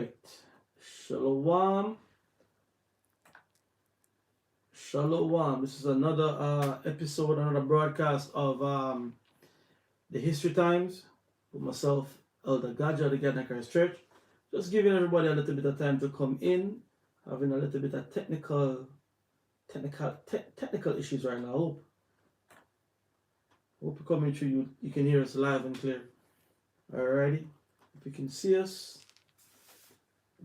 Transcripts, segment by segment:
right. Shalom. Shalom. This is another episode, another broadcast of the History Times with myself, Elder Gadja of the Garden Christ Church. Just giving everybody a little bit of time to come in, having a little bit of technical issues right now. Hope you're coming through. You can hear us live and clear. Alrighty. If you can see us,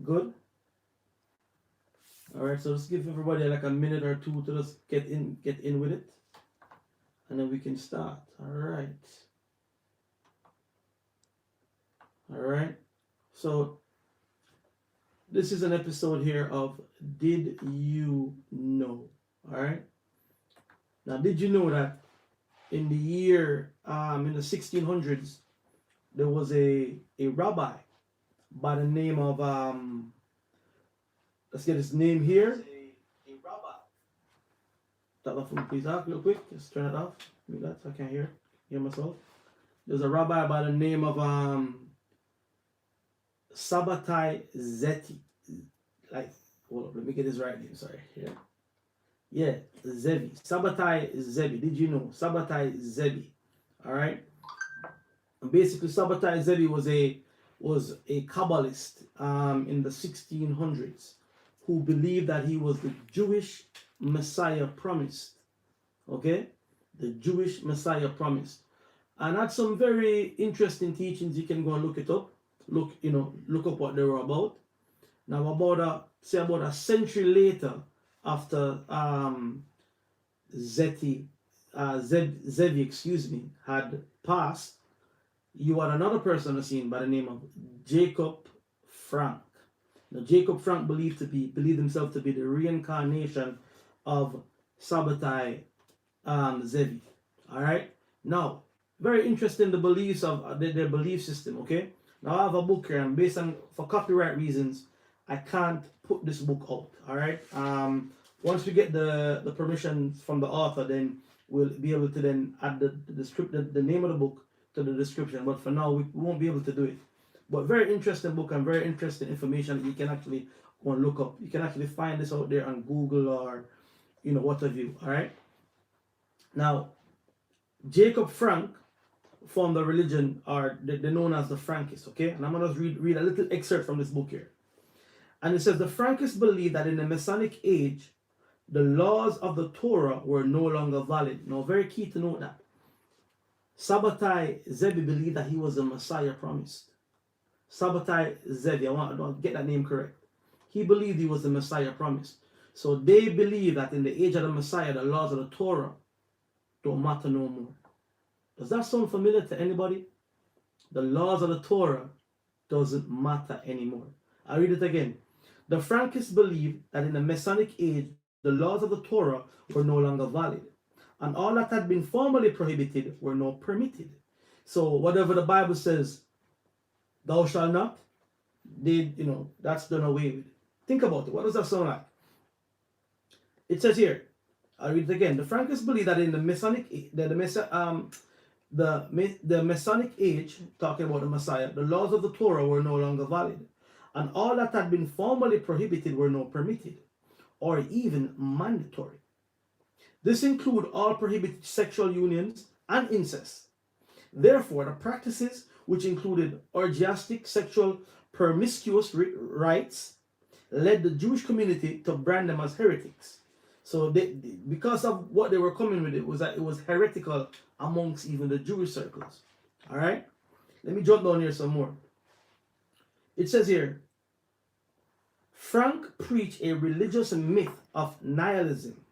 good. Alright, so just give everybody like a minute or two to just get in with it. And then we can start. Alright. Alright. So this is an episode here of Did You Know? Alright. Now, did you know that in the year in the 1600s there was a rabbi by the name of let's get his name here. A rabbi. Turn off please real quick. Just turn it off. Maybe that so I can't hear myself. There's a rabbi by the name of Sabbatai Zevi. Like, hold up, let me get his right name. Sorry. Here. Yeah, Zevi. Sabbatai Zevi. Did you know? Sabbatai Zevi. Alright. And basically Sabbatai Zevi was a Kabbalist in the 1600s who believed that he was the Jewish Messiah promised. Okay? The Jewish Messiah promised. And had some very interesting teachings. You can go and look it up. Look up what they were about. Now about a century later, after Zevi, had passed, you had another person on the scene by the name of Jacob Frank. Now, Jacob Frank believed himself to be the reincarnation of Sabbatai Zevi. All right. Now, very interesting the beliefs of their belief system. Okay. Now I have a book here, and for copyright reasons, I can't put this book out. All right. Once we get the permission from the author, then we'll be able to then add the name of the book to the description. But for now, we won't be able to do it. But very interesting book and very interesting information that you can actually go and look up. You can actually find this out there on Google or what have you. All right. Now, Jacob Frank formed a religion, or they're known as the Frankists. Okay, and I'm gonna read a little excerpt from this book here. And it says the Frankists believed that in the Masonic age, the laws of the Torah were no longer valid. Now, very key to note that Sabbatai Zevi believed that he was the Messiah promised. Sabbatai Zevi, I want to get that name correct. He believed he was the Messiah promised. So they believe that in the age of the Messiah, the laws of the Torah don't matter no more. Does that sound familiar to anybody? The laws of the Torah doesn't matter anymore. I'll read it again. The Frankists believed that in the Masonic age, the laws of the Torah were no longer valid, and all that had been formerly prohibited were now permitted. So whatever the Bible says, thou shalt not, that's done away with. Think about it. What does that sound like? It says here, I'll read it again. The Frankists believe that in the Masonic age, talking about the Messiah, the laws of the Torah were no longer valid, and all that had been formerly prohibited were now permitted, or even mandatory. This includes all prohibited sexual unions and incest. Therefore, the practices, which included orgiastic sexual promiscuous rites, led the Jewish community to brand them as heretics. So because of what they were coming with, it was heretical amongst even the Jewish circles. All right? Let me jump down here some more. It says here, Frank preached a religious myth of nihilism.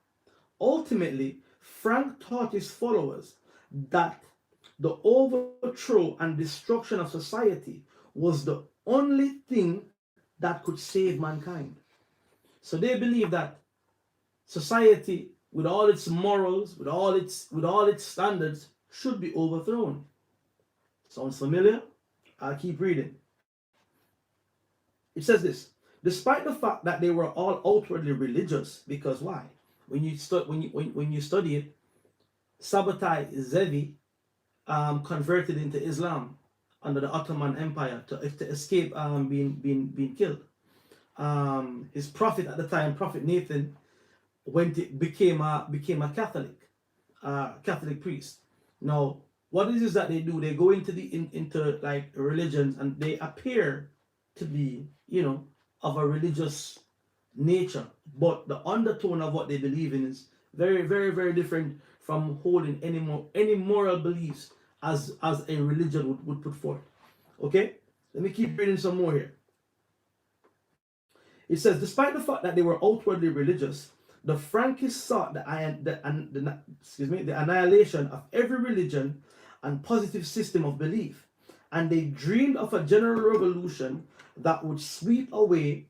Ultimately, Frank taught his followers that the overthrow and destruction of society was the only thing that could save mankind. So they believe that society, with all its morals, with all its standards, should be overthrown. Sounds familiar? I'll keep reading. It says this: despite the fact that they were all outwardly religious, because why? When you study it, Sabbatai Zevi converted into Islam under the Ottoman Empire to escape being killed. His prophet at the time, Prophet Nathan, became a Catholic priest. Now, what it is that they do? They go into like religions, and they appear to be, of a religious nature, but the undertone of what they believe in is very, very, very different from holding any moral beliefs as a religion would put forth. Okay, let me keep reading some more here. It says, despite the fact that they were outwardly religious, the Frankists sought the annihilation of every religion and positive system of belief, and they dreamed of a general revolution that would sweep away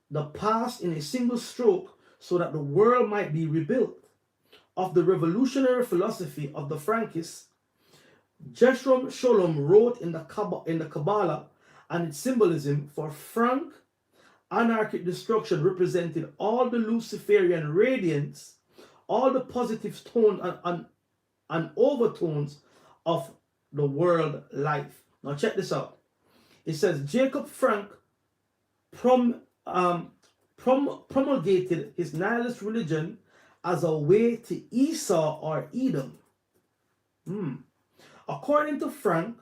the past in a single stroke so that the world might be rebuilt. Of the revolutionary philosophy of the Frankists, Geshem Sholem wrote in the Kabbalah and its symbolism. For Frank, anarchic destruction represented all the Luciferian radiance, all the positive tones and overtones of the world life. Now check this out. It says Jacob Frank promulgated his nihilist religion as a way to Esau or Edom. According to Frank,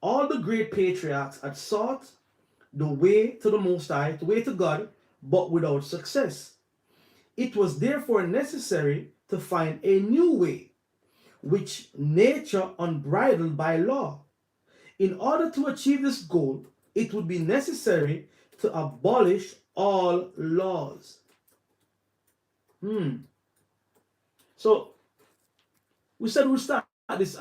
all the great patriarchs had sought the way to the Most High, the way to God, but without success. It was therefore necessary to find a new way, which nature unbridled by law. In order to achieve this goal, it would be necessary to abolish all laws. So we said we'll start this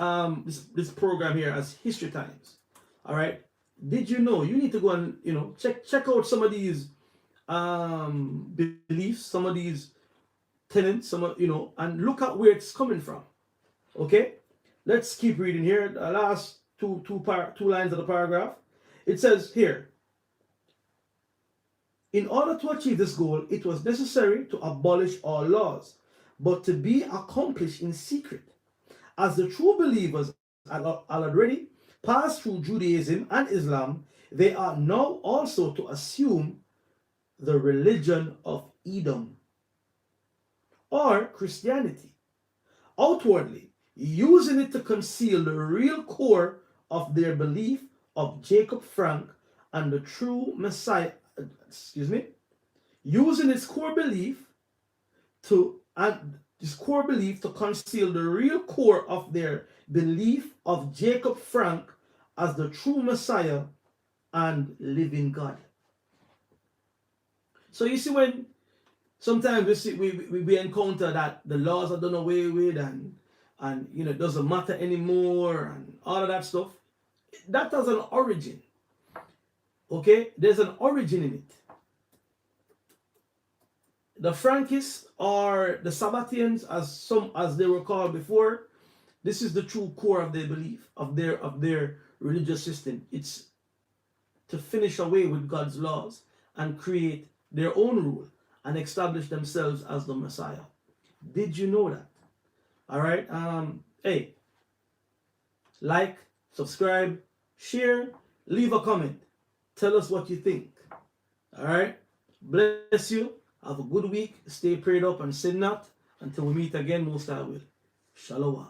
program here as History Times. All right. Did you know you need to go and check out some of these beliefs, some of these tenets, and look at where it's coming from. Okay. Let's keep reading here. The last two lines of the paragraph. It says here, in order to achieve this goal, it was necessary to abolish all laws, but to be accomplished in secret. As the true believers had already passed through Judaism and Islam, they are now also to assume the religion of Edom or Christianity, outwardly using it to conceal the real core of their belief of Jacob Frank and the true Messiah. Using its core belief to conceal the real core of their belief of Jacob Frank as the true Messiah and living God. So you see, when sometimes we encounter that the laws are done away with and it doesn't matter anymore and all of that stuff, that has an origin. Okay, there's an origin in it. The Frankists, or the Sabbateans, as they were called before, this is the true core of their belief, of their religious system. It's to finish away with God's laws and create their own rule and establish themselves as the Messiah. Did you know that? All right. Hey, like, subscribe, share, leave a comment. Tell us what you think. All right. Bless you. Have a good week. Stay prayed up and sin not. Until we meet again, most I will. Shalom.